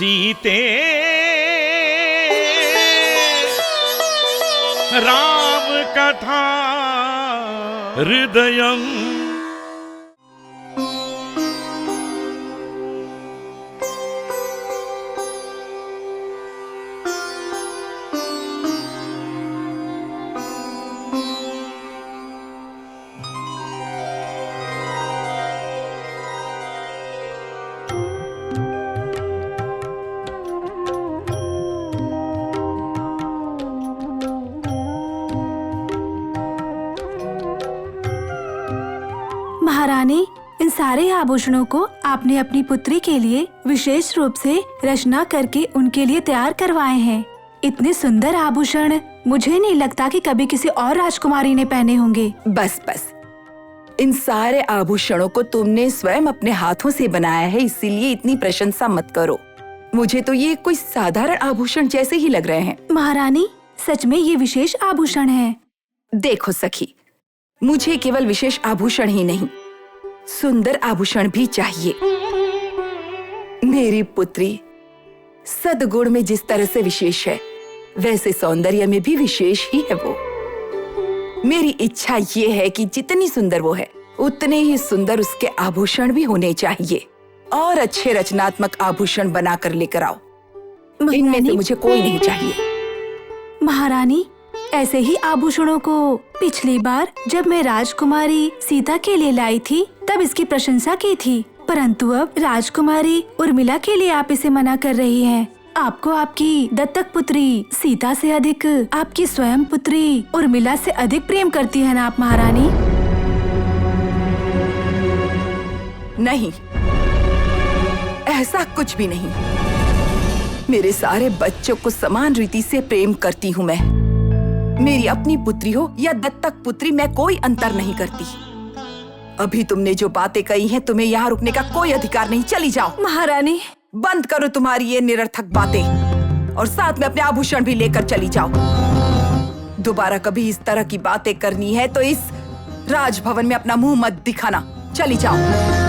सीते राम कथा हृदयम्। महारानी, इन सारे आभूषणों को आपने अपनी पुत्री के लिए विशेष रूप से रचना करके उनके लिए तैयार करवाए हैं। इतने सुंदर आभूषण मुझे नहीं लगता कि कभी किसी और राजकुमारी ने पहने होंगे। बस बस, इन सारे आभूषणों को तुमने स्वयं अपने हाथों से बनाया है, इसीलिए इतनी प्रशंसा मत करो। मुझे तो ये कोई साधारण आभूषण जैसे ही लग रहे हैं। महारानी, सच में ये विशेष आभूषण हैं। देखो सखी, मुझे केवल विशेष आभूषण ही नहीं, सुंदर आभूषण भी चाहिए। मेरी पुत्री सद्गुण में जिस तरह से विशेष है, वैसे सौंदर्य में भी विशेष ही है वो। मेरी इच्छा ये है कि जितनी सुंदर वो है, उतने ही सुंदर उसके आभूषण भी होने चाहिए। और अच्छे रचनात्मक आभूषण बनाकर लेकर आओ। इनमें से मुझे कोई नहीं चाहिए। महारानी, ऐसे ही आभूषणों को पिछली बार जब मैं राजकुमारी सीता के लिए लाई थी तब इसकी प्रशंसा की थी, परंतु अब राजकुमारी उर्मिला के लिए आप इसे मना कर रही हैं। आपको आपकी दत्तक पुत्री सीता से अधिक आपकी स्वयं पुत्री उर्मिला से अधिक प्रेम करती है ना आप महारानी? नहीं, ऐसा कुछ भी नहीं। मेरे सारे बच्चों को समान रीति से प्रेम करती हूँ मैं। मेरी अपनी पुत्री हो या दत्तक पुत्री, मैं कोई अंतर नहीं करती। अभी तुमने जो बातें कही हैं, तुम्हें यहाँ रुकने का कोई अधिकार नहीं। चली जाओ। महारानी, बंद करो तुम्हारी ये निरर्थक बातें और साथ में अपने आभूषण भी लेकर चली जाओ। दोबारा कभी इस तरह की बातें करनी है तो इस राजभवन में अपना मुंह मत दिखाना। चली जाओ।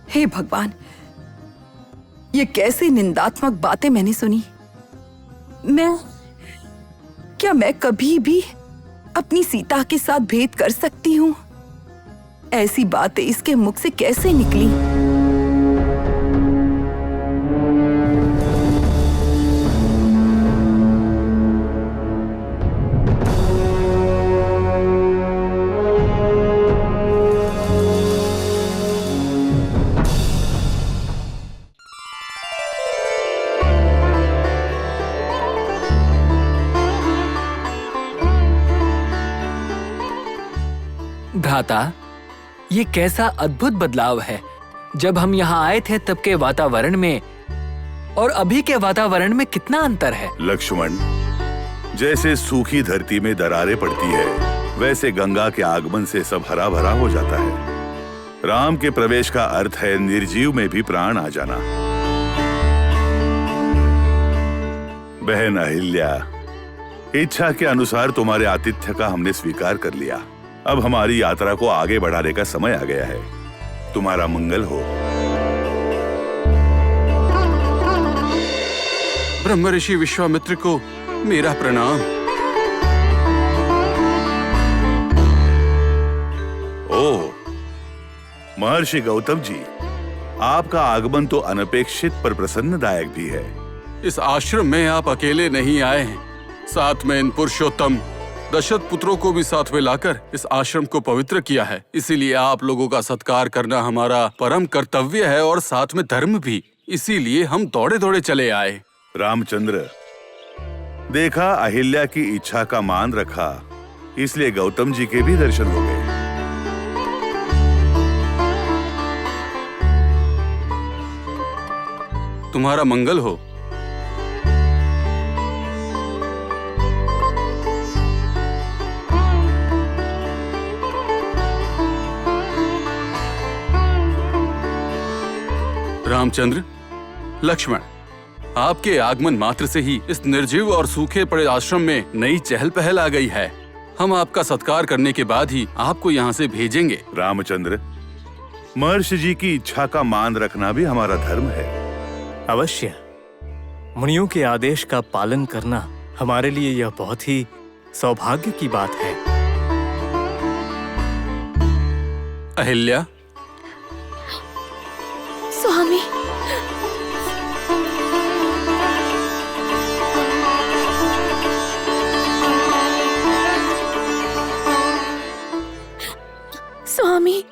हे भगवान, ये कैसी निंदात्मक बातें मैंने सुनी। क्या मैं कभी भी अपनी सीता के साथ भेद कर सकती हूँ? ऐसी बातें इसके मुख से कैसे निकली? भ्राता, ये कैसा अद्भुत बदलाव है। जब हम यहाँ आए थे तब के वातावरण में और अभी के वातावरण में कितना अंतर है। लक्ष्मण, जैसे सूखी धरती में दरारें पड़ती है, वैसे गंगा के आगमन से सब हरा भरा हो जाता है। राम के प्रवेश का अर्थ है निर्जीव में भी प्राण आ जाना। बहन अहिल्या, इच्छा के अनुसार तुम्हारे आतिथ्य का हमने स्वीकार कर लिया। अब हमारी यात्रा को आगे बढ़ाने का समय आ गया है। तुम्हारा मंगल हो। ब्रह्म ऋषि विश्वामित्र को मेरा प्रणाम। ओह, महर्षि गौतम जी, आपका आगमन तो अनपेक्षित पर प्रसन्नदायक भी है। इस आश्रम में आप अकेले नहीं आए हैं, साथ में इन पुरुषोत्तम दशरथ पुत्रों को भी साथ में लाकर इस आश्रम को पवित्र किया है। इसीलिए आप लोगों का सत्कार करना हमारा परम कर्तव्य है और साथ में धर्म भी। इसीलिए हम दौड़े दौड़े चले आए। रामचंद्र, देखा, अहिल्या की इच्छा का मान रखा, इसलिए गौतम जी के भी दर्शन हो गए। तुम्हारा मंगल हो। रामचंद्र, लक्ष्मण, आपके आगमन मात्र से ही इस निर्जीव और सूखे पड़े आश्रम में नई चहल पहल आ गई है। हम आपका सत्कार करने के बाद ही आपको यहाँ से भेजेंगे। रामचंद्र, महर्षि जी की इच्छा का मान रखना भी हमारा धर्म है। अवश्य। मुनियों के आदेश का पालन करना हमारे लिए यह बहुत ही सौभाग्य की बात है। अहिल्या, स्वामी, स्वामी,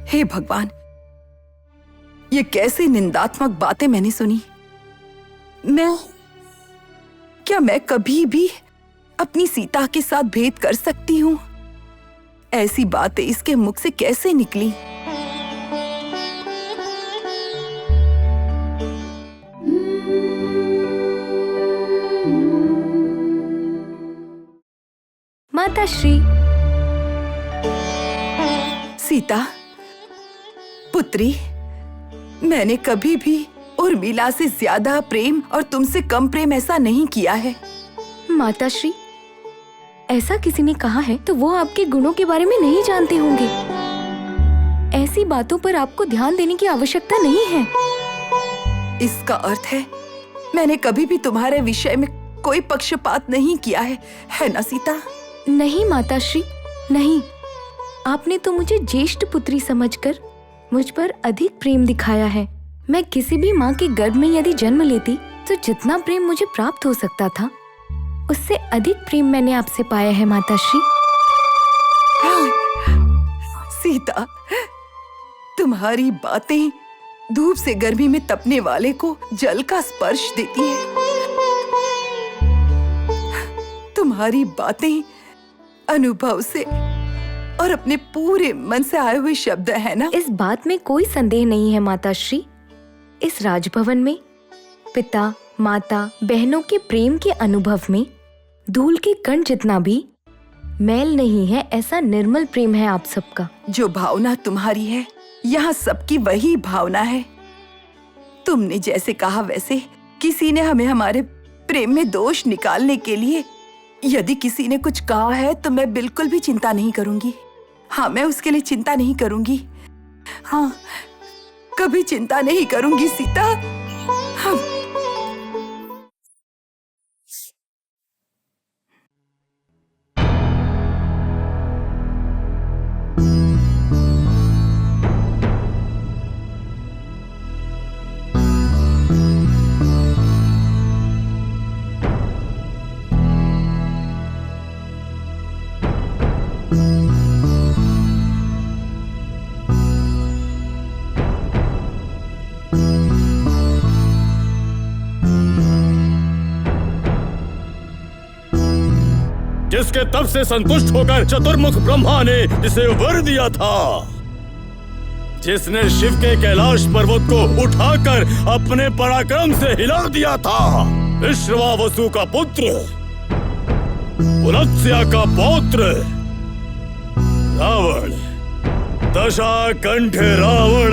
हे भगवान, ये कैसी निंदात्मक बातें मैंने सुनी। क्या मैं कभी भी अपनी सीता के साथ भेद कर सकती हूँ? ऐसी बातें इसके मुख से कैसे निकली? माताश्री। सीता पुत्री, मैंने कभी भी उर्मिला से ज्यादा प्रेम और तुमसे कम प्रेम ऐसा नहीं किया है। माताश्री, ऐसा किसी ने कहा है तो वो आपके गुणों के बारे में नहीं जानते होंगे। ऐसी बातों पर आपको ध्यान देने की आवश्यकता नहीं है। इसका अर्थ है मैंने कभी भी तुम्हारे विषय में कोई पक्षपात नहीं किया है ना सीता? नहीं माताश्री, नहीं। आपने तो मुझे ज्येष्ठ पुत्री समझकर मुझ पर अधिक प्रेम दिखाया है। मैं किसी भी माँ के गर्भ में यदि जन्म लेती तो जितना प्रेम मुझे प्राप्त हो सकता था उससे अधिक प्रेम मैंने आपसे पाया है माताश्री। सीता, तुम्हारी बातें धूप से गर्मी में तपने वाले को जल का स्पर्श देती है। तुम्हारी बातें अनुभव से और अपने पूरे मन से आए हुए शब्द है ना? इस बात में कोई संदेह नहीं है माताश्री। इस राजभवन में पिता, माता, बहनों के प्रेम के अनुभव में धूल के कण जितना भी मैल नहीं है। ऐसा निर्मल प्रेम है आप सबका। जो भावना तुम्हारी है यहाँ सबकी वही भावना है। तुमने जैसे कहा वैसे किसी ने हमें हमारे प्रेम में दोष निकालने के लिए यदि किसी ने कुछ कहा है तो मैं बिल्कुल भी चिंता नहीं करूंगी। हाँ, मैं उसके लिए चिंता नहीं करूंगी। हाँ, कभी चिंता नहीं करूंगी सीता। हाँ। जिसके तप से संतुष्ट होकर चतुर्मुख ब्रह्मा ने इसे वर दिया था, जिसने शिव के कैलाश पर्वत को उठाकर अपने पराक्रम से हिला दिया था, विश्वावसु का पुत्र, पुलत्स्य का पौत्र रावण, दशाकंठ रावण।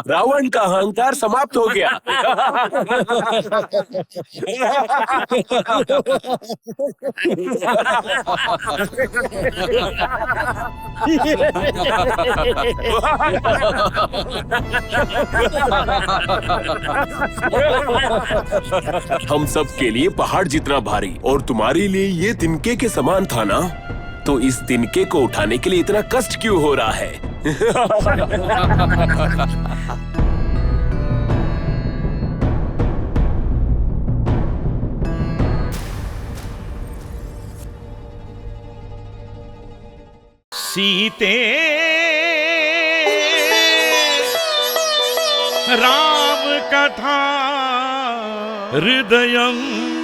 रावण का अहंकार समाप्त हो गया। हम सब के लिए पहाड़ जितना भारी और तुम्हारे लिए ये तिनके के समान था ना, तो इस तिनके को उठाने के लिए इतना कष्ट क्यों हो रहा है? सीते राम कथा हृदयम्